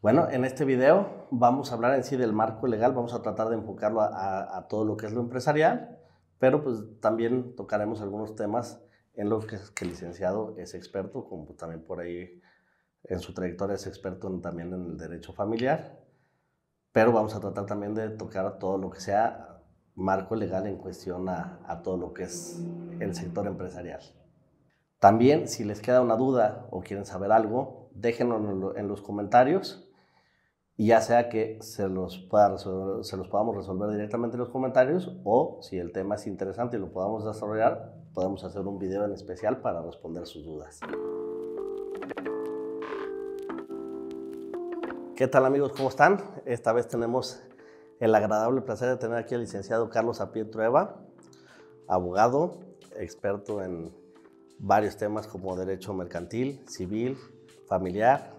Bueno, en este video vamos a hablar en sí del marco legal, vamos a tratar de enfocarlo a todo lo que es lo empresarial, pero pues también tocaremos algunos temas en los que el licenciado es experto, como también por ahí en su trayectoria es experto también en el derecho familiar, pero vamos a tratar también de tocar todo lo que sea marco legal en cuestión a todo lo que es el sector empresarial. También, si les queda una duda o quieren saber algo, déjenlo en los comentarios. Y ya sea que se los podamos resolver directamente en los comentarios, o si el tema es interesante y lo podamos desarrollar, podemos hacer un video en especial para responder sus dudas. ¿Qué tal, amigos? ¿Cómo están? Esta vez tenemos el agradable placer de tener aquí al licenciado Carlos Sapien Trueba, abogado, experto en varios temas como derecho mercantil, civil, familiar.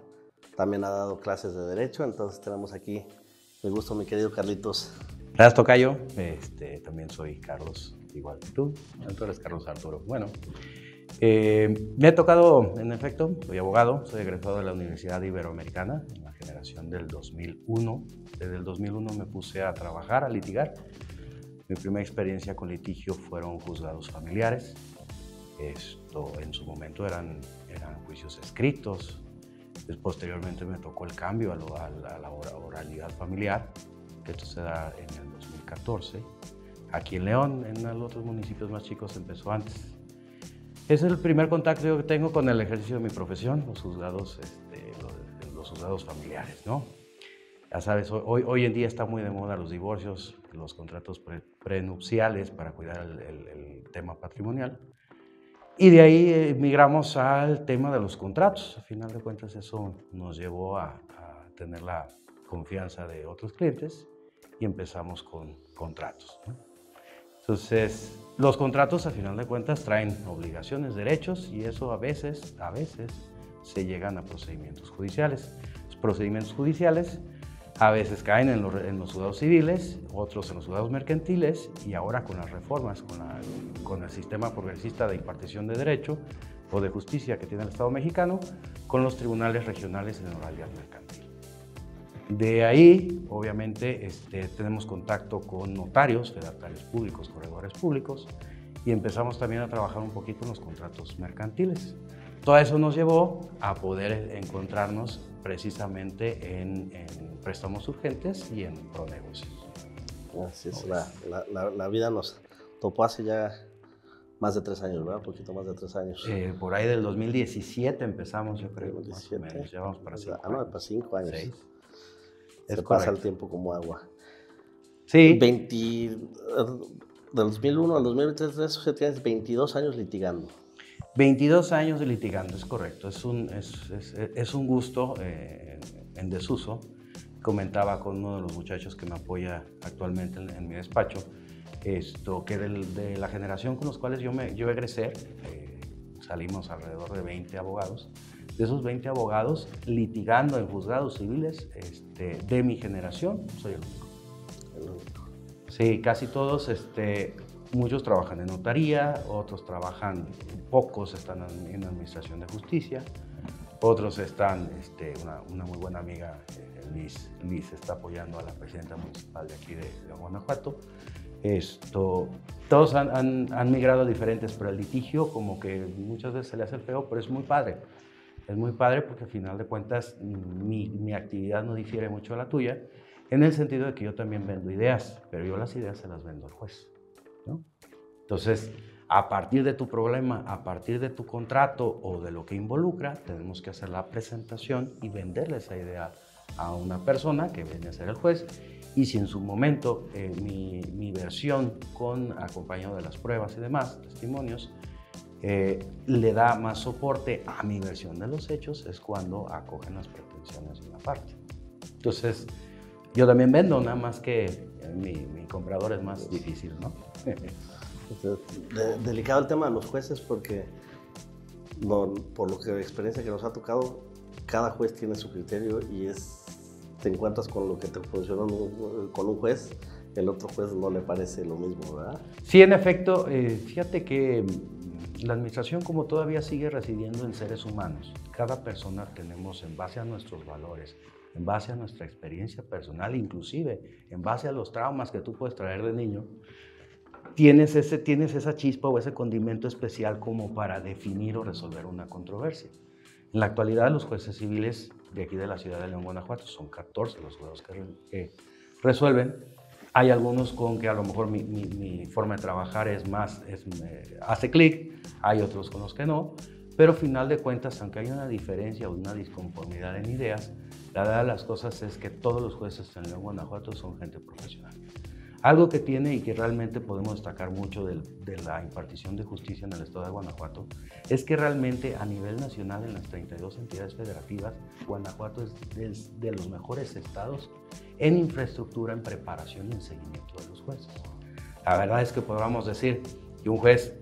También ha dado clases de derecho, entonces tenemos aquí el gusto, mi querido Carlitos. Gracias, tocayo. También soy Carlos, igual que tú. Tú eres Carlos Arturo. Bueno, me ha tocado, en efecto, soy abogado, soy egresado de la Universidad Iberoamericana en la generación del 2001. Desde el 2001 me puse a trabajar, a litigar. Mi primera experiencia con litigio fueron juzgados familiares. En su momento eran juicios escritos. Posteriormente me tocó el cambio a la oralidad familiar, que esto se da en el 2014. Aquí en León, en los otros municipios más chicos empezó antes. Es el primer contacto que tengo con el ejercicio de mi profesión, los juzgados familiares, ¿no? Ya sabes, hoy en día está muy de moda los divorcios, los contratos prenupciales para cuidar el tema patrimonial. Y de ahí migramos al tema de los contratos. A final de cuentas, eso nos llevó a tener la confianza de otros clientes y empezamos con contratos, ¿no? Entonces, los contratos, a final de cuentas, traen obligaciones, derechos, y eso a veces se llegan a procedimientos judiciales. Los procedimientos judiciales a veces caen en los juzgados civiles, otros en los juzgados mercantiles, y ahora con las reformas, con el sistema progresista de impartición de derecho o de justicia que tiene el Estado mexicano, con los tribunales regionales en oralidad mercantil. De ahí, obviamente, tenemos contacto con notarios, fedatarios públicos, corredores públicos, y empezamos también a trabajar un poquito en los contratos mercantiles. Todo eso nos llevó a poder encontrarnos precisamente en préstamos urgentes y en pronegocios. Así es, la vida nos topó hace ya más de 3 años, ¿verdad? Un poquito más de 3 años. Por ahí del 2017 empezamos, yo creo, 2017. más o menos. Ya vamos para 5 años. Para 5 años. 6. Se pasa el tiempo como agua. Sí. Del 2001 al 2023, eso tienes 22 años litigando. 22 años de litigando, es correcto. Es un gusto en desuso. Comentaba con uno de los muchachos que me apoya actualmente en mi despacho, que de la generación con los cuales yo egresé, salimos alrededor de 20 abogados. De esos 20 abogados, litigando en juzgados civiles de mi generación, soy el único. El único. Sí, casi todos, muchos trabajan en notaría, otros pocos están en administración de justicia, otros están, una muy buena amiga, Liz está apoyando a la presidenta municipal de aquí de Guanajuato. Todos han migrado a diferentes, pero el litigio como que muchas veces se le hace el feo, pero es muy padre. Es muy padre porque al final de cuentas mi actividad no difiere mucho de la tuya, en el sentido de que yo también vendo ideas, pero yo las ideas se las vendo al juez, ¿no? Entonces, a partir de tu problema, a partir de tu contrato o de lo que involucra, tenemos que hacer la presentación y venderle esa idea a una persona que viene a ser el juez. Y si en su momento mi versión, acompañado de las pruebas y demás, testimonios, le da más soporte a mi versión de los hechos, es cuando acogen las pretensiones de una parte. Entonces, yo también vendo, nada más que mi comprador es más difícil, ¿no? Delicado el tema de los jueces porque, por lo que la experiencia que nos ha tocado, cada juez tiene su criterio y te encuentras con lo que te funcionó con un juez, el otro juez no le parece lo mismo, ¿verdad? Sí, en efecto, fíjate que la administración como todavía sigue residiendo en seres humanos. Cada persona tenemos, en base a nuestros valores, en base a nuestra experiencia personal, inclusive en base a los traumas que tú puedes traer de niño, tienes esa chispa o ese condimento especial como para definir o resolver una controversia. En la actualidad, los jueces civiles de aquí de la ciudad de León, Guanajuato, son 14 los jueces que resuelven. Hay algunos con que a lo mejor mi forma de trabajar hace clic, hay otros con los que no, pero al final de cuentas, aunque hay una diferencia o una disconformidad en ideas, la verdad de las cosas es que todos los jueces en León, Guanajuato son gente profesional. Algo que tiene y que realmente podemos destacar mucho de la impartición de justicia en el estado de Guanajuato es que realmente a nivel nacional en las 32 entidades federativas, Guanajuato es de los mejores estados en infraestructura, en preparación y en seguimiento de los jueces. La verdad es que podríamos decir que un juez,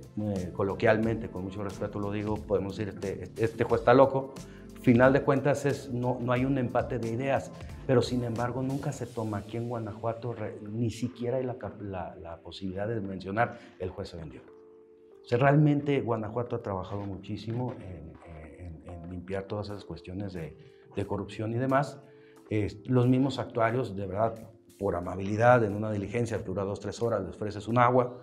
coloquialmente, con mucho respeto lo digo, podemos decir, este juez está loco. Final de cuentas no hay un empate de ideas, pero sin embargo nunca se toma aquí en Guanajuato, ni siquiera hay la posibilidad de mencionar el juez se vendió. O sea, realmente Guanajuato ha trabajado muchísimo en limpiar todas esas cuestiones de corrupción y demás. Los mismos actuarios, de verdad, por amabilidad, en una diligencia que dura 2-3 horas, les ofreces un agua,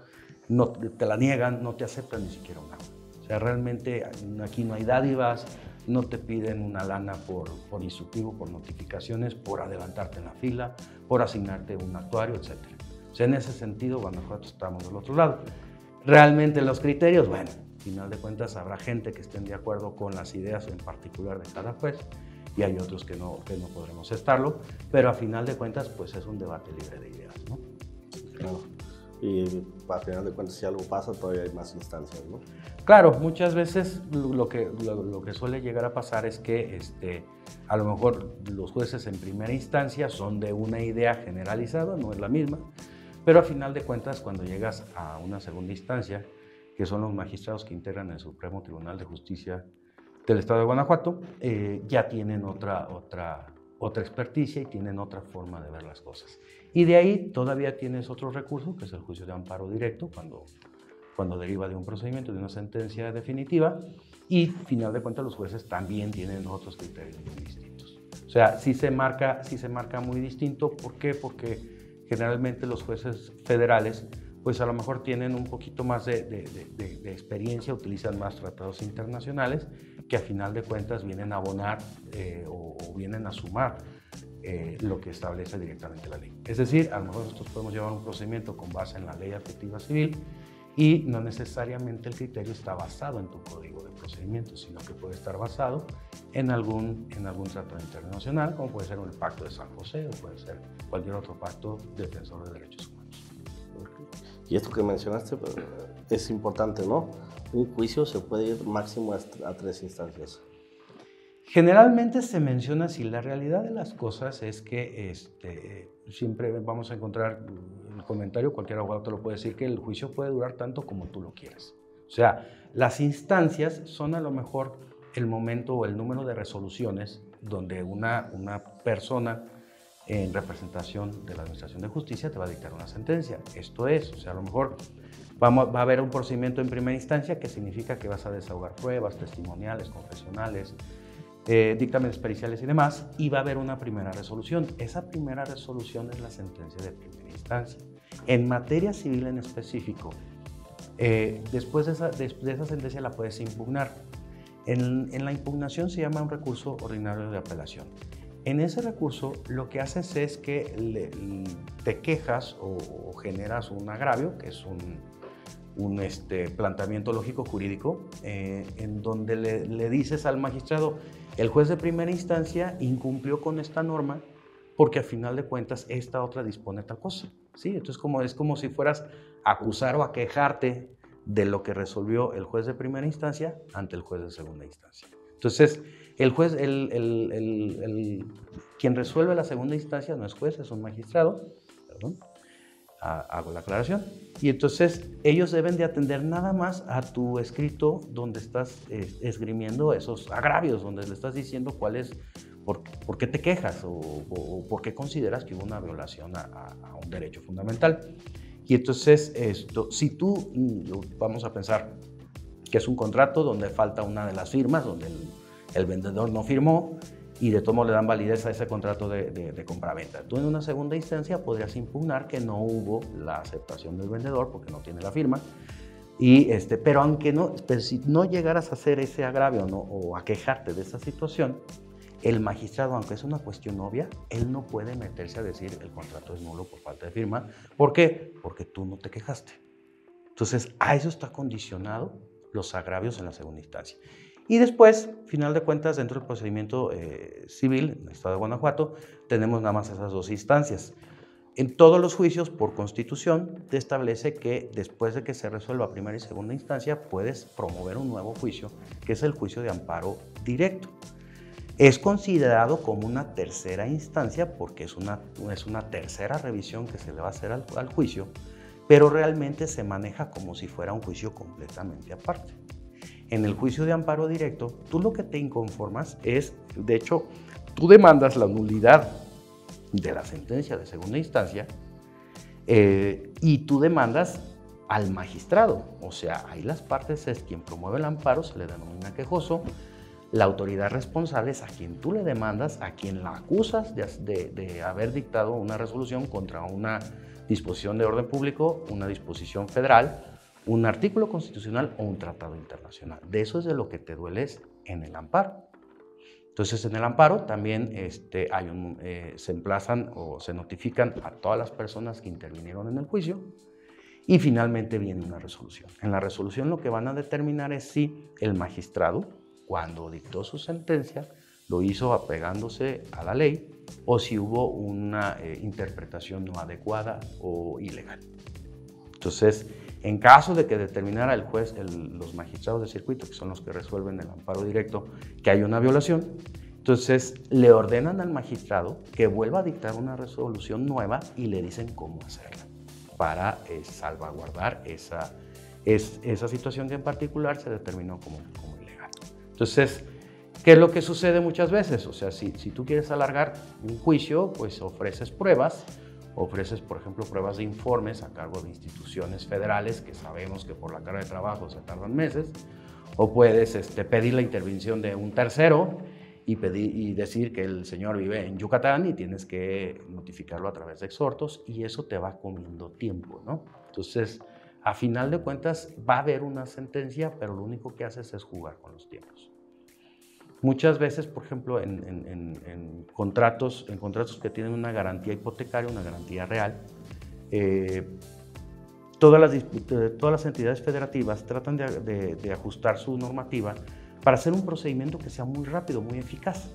no te la niegan, no te aceptan ni siquiera un agua. O sea, realmente aquí no hay dádivas, no te piden una lana por instructivo, por notificaciones, por adelantarte en la fila, por asignarte un actuario, etc. O sea, en ese sentido, Guanajuato estamos del otro lado. Realmente los criterios, bueno, al final de cuentas habrá gente que estén de acuerdo con las ideas en particular de cada juez y hay otros que no podremos estarlo, pero a final de cuentas pues es un debate libre de ideas, ¿no? Claro. Y a final de cuentas si algo pasa todavía hay más instancias, ¿no? Claro, muchas veces lo que suele llegar a pasar es que a lo mejor los jueces en primera instancia son de una idea generalizada, no es la misma, pero a final de cuentas cuando llegas a una segunda instancia, que son los magistrados que integran el Supremo Tribunal de Justicia del Estado de Guanajuato, ya tienen otra experticia y tienen otra forma de ver las cosas. Y de ahí todavía tienes otro recurso, que es el juicio de amparo directo, cuando deriva de un procedimiento, de una sentencia definitiva, y al final de cuentas los jueces también tienen otros criterios muy distintos. O sea, sí se marca muy distinto. ¿Por qué? Porque generalmente los jueces federales pues a lo mejor tienen un poquito más de experiencia, utilizan más tratados internacionales que a final de cuentas vienen a abonar o vienen a sumar lo que establece directamente la ley. Es decir, a lo mejor nosotros podemos llevar un procedimiento con base en la ley afectiva civil y no necesariamente el criterio está basado en tu código de procedimientos, sino que puede estar basado en algún tratado internacional, como puede ser el Pacto de San José o puede ser cualquier otro pacto defensor de derechos humanos. Y esto que mencionaste es importante, ¿no? Un juicio se puede ir máximo a 3 instancias. Generalmente se menciona así. La realidad de las cosas es que siempre vamos a encontrar el comentario, cualquier abogado te lo puede decir, que el juicio puede durar tanto como tú lo quieras. O sea, las instancias son a lo mejor el momento o el número de resoluciones donde una persona en representación de la Administración de Justicia te va a dictar una sentencia. Esto es, o sea, a lo mejor va a haber un procedimiento en primera instancia que significa que vas a desahogar pruebas, testimoniales, confesionales, dictámenes periciales y demás, y va a haber una primera resolución. Esa primera resolución es la sentencia de primera instancia. En materia civil en específico, después de esa sentencia la puedes impugnar. En la impugnación se llama un recurso ordinario de apelación. En ese recurso lo que haces es que te quejas o generas un agravio, que es un planteamiento lógico jurídico, en donde le dices al magistrado, el juez de primera instancia incumplió con esta norma porque al final de cuentas esta otra dispone tal cosa. ¿Sí? Entonces es como si fueras a acusar o a quejarte de lo que resolvió el juez de primera instancia ante el juez de segunda instancia. Entonces, el juez, quien resuelve la segunda instancia no es juez, es un magistrado, perdón, hago la aclaración, y entonces ellos deben de atender nada más a tu escrito donde estás esgrimiendo esos agravios, donde le estás diciendo cuál es, por qué te quejas o por qué consideras que hubo una violación a un derecho fundamental. Y entonces, si tú, vamos a pensar que es un contrato donde falta una de las firmas, donde el vendedor no firmó, y de todo modo le dan validez a ese contrato de compraventa. Tú en una segunda instancia podrías impugnar que no hubo la aceptación del vendedor porque no tiene la firma. Pero aunque no, pero si no llegaras a hacer ese agravio, ¿no?, o a quejarte de esa situación, el magistrado, aunque es una cuestión obvia, él no puede meterse a decir el contrato es nulo por falta de firma. ¿Por qué? Porque tú no te quejaste. Entonces, a eso está condicionado los agravios en la segunda instancia. Y después, final de cuentas, dentro del procedimiento civil en el estado de Guanajuato, tenemos nada más esas dos instancias. En todos los juicios, por constitución, te establece que después de que se resuelva primera y segunda instancia, puedes promover un nuevo juicio, que es el juicio de amparo directo. Es considerado como una tercera instancia porque es una tercera revisión que se le va a hacer al juicio, pero realmente se maneja como si fuera un juicio completamente aparte. En el juicio de amparo directo, tú lo que te inconformas es, de hecho, tú demandas la nulidad de la sentencia de segunda instancia y tú demandas al magistrado. O sea, ahí las partes es quien promueve el amparo, se le denomina quejoso. La autoridad responsable es a quien tú le demandas, a quien la acusas de haber dictado una resolución contra una disposición de orden público, una disposición federal, un artículo constitucional o un tratado internacional. De eso es de lo que te dueles en el amparo. Entonces, en el amparo también se emplazan o se notifican a todas las personas que intervinieron en el juicio y finalmente viene una resolución. En la resolución lo que van a determinar es si el magistrado, cuando dictó su sentencia, lo hizo apegándose a la ley o si hubo una interpretación no adecuada o ilegal. Entonces, en caso de que determinara el juez, los magistrados de circuito, que son los que resuelven el amparo directo, que hay una violación, entonces le ordenan al magistrado que vuelva a dictar una resolución nueva y le dicen cómo hacerla para salvaguardar esa situación que en particular se determinó como ilegal. Entonces, ¿qué es lo que sucede muchas veces? O sea, si tú quieres alargar un juicio, pues ofreces pruebas. Ofreces, por ejemplo, pruebas de informes a cargo de instituciones federales que sabemos que por la carga de trabajo se tardan meses, o puedes pedir la intervención de un tercero y decir que el señor vive en Yucatán y tienes que notificarlo a través de exhortos y eso te va comiendo tiempo, ¿no? Entonces, a final de cuentas va a haber una sentencia, pero lo único que haces es jugar con los tiempos. Muchas veces, por ejemplo, en contratos que tienen una garantía hipotecaria, una garantía real, todas las entidades federativas tratan de ajustar su normativa para hacer un procedimiento que sea muy rápido, muy eficaz,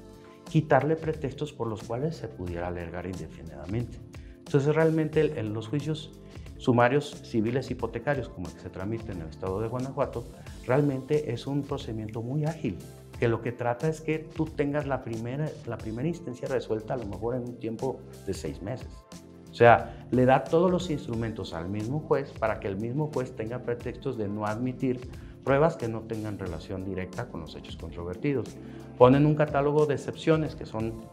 quitarle pretextos por los cuales se pudiera alargar indefinidamente. Entonces, realmente en los juicios sumarios civiles hipotecarios, como el que se tramita en el estado de Guanajuato, realmente es un procedimiento muy ágil, que lo que trata es que tú tengas la primera instancia resuelta a lo mejor en un tiempo de 6 meses. O sea, le da todos los instrumentos al mismo juez para que el mismo juez tenga pretextos de no admitir pruebas que no tengan relación directa con los hechos controvertidos. Ponen un catálogo de excepciones que son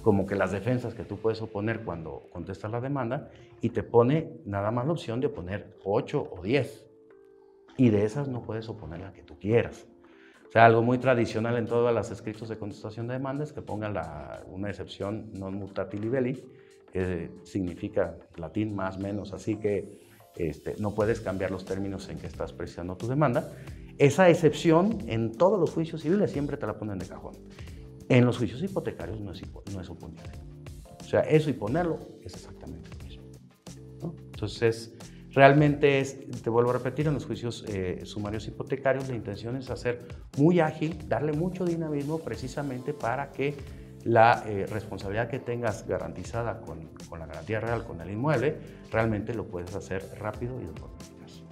como que las defensas que tú puedes oponer cuando contestas la demanda y te pone nada más la opción de poner 8 o 10 y de esas no puedes oponer la que tú quieras. O sea, algo muy tradicional en todos los escritos de contestación de demandas es que pongan una excepción non mutati libelli, que significa latín más menos, así que no puedes cambiar los términos en que estás precisando tu demanda. Esa excepción en todos los juicios civiles siempre te la ponen de cajón. En los juicios hipotecarios no es oponible. O sea, eso y ponerlo es exactamente lo mismo, ¿no? Entonces, realmente te vuelvo a repetir, en los juicios sumarios hipotecarios la intención es hacer muy ágil, darle mucho dinamismo precisamente para que la responsabilidad que tengas garantizada con la garantía real con el inmueble, realmente lo puedes hacer rápido y de forma eficaz.